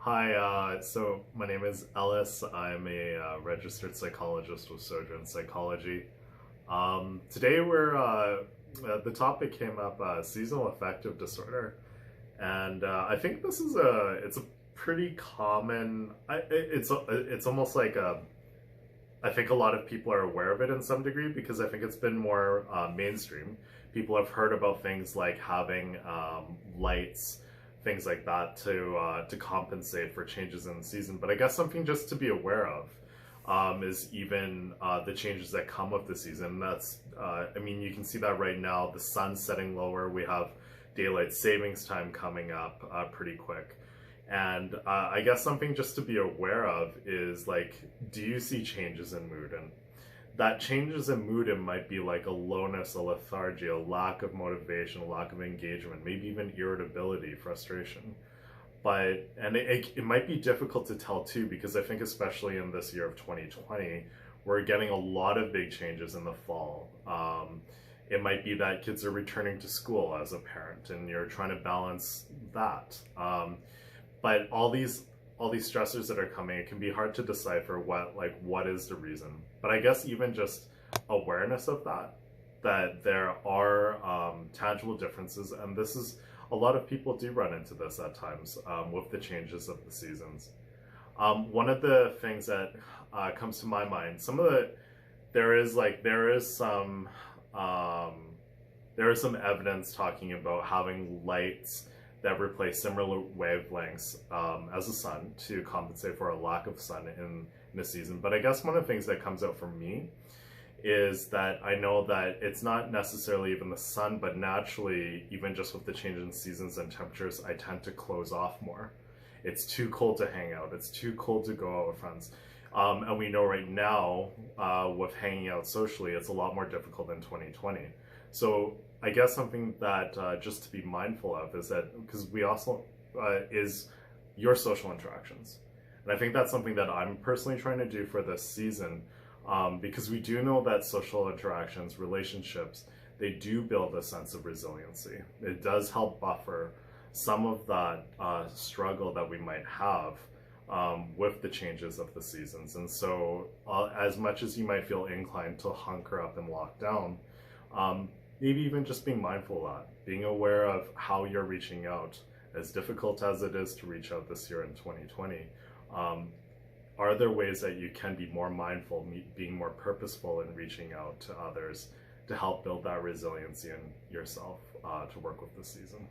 Hi, so my name is Ellis. I'm a registered psychologist with Sojourn Psychology. Today the topic came up, seasonal affective disorder. And I think it's a pretty common, it's almost like I think a lot of people are aware of it in some degree because I think it's been more mainstream. People have heard about things like having lights, things like that to compensate for changes in the season. But I guess something just to be aware of is even the changes that come with the season. That's, I mean, you can see that right now, the sun's setting lower. We have daylight savings time coming up pretty quick. And I guess something just to be aware of is like, do you see changes in mood? And that changes in mood, it might be like a lowness, a lethargy, a lack of motivation, a lack of engagement, maybe even irritability, frustration. And it might be difficult to tell too, because I think especially in this year of 2020, we're getting a lot of big changes in the fall. It might be that kids are returning to school as a parent and you're trying to balance that. But all these stressors that are coming, it can be hard to decipher what is the reason. But I guess even just awareness of that there are tangible differences, and this is, a lot of people do run into this at times with the changes of the seasons. One of the things that comes to my mind, there is some evidence talking about having lights that replace similar wavelengths as the sun to compensate for a lack of sun in the season. But I guess one of the things that comes out for me is that I know that it's not necessarily even the sun, but naturally, even just with the change in seasons and temperatures, I tend to close off more. It's too cold to hang out. It's too cold to go out with friends. And we know right now, with hanging out socially, it's a lot more difficult than 2020. So I guess something that just to be mindful of is that, because we also, is your social interactions. And I think that's something that I'm personally trying to do for this season, because we do know that social interactions, relationships, they do build a sense of resiliency. It does help buffer some of that struggle that we might have with the changes of the seasons. And so as much as you might feel inclined to hunker up and lock down, maybe even just being mindful of that, being aware of how you're reaching out, as difficult as it is to reach out this year in 2020. Are there ways that you can be more mindful, being more purposeful in reaching out to others to help build that resiliency in yourself to work with the season?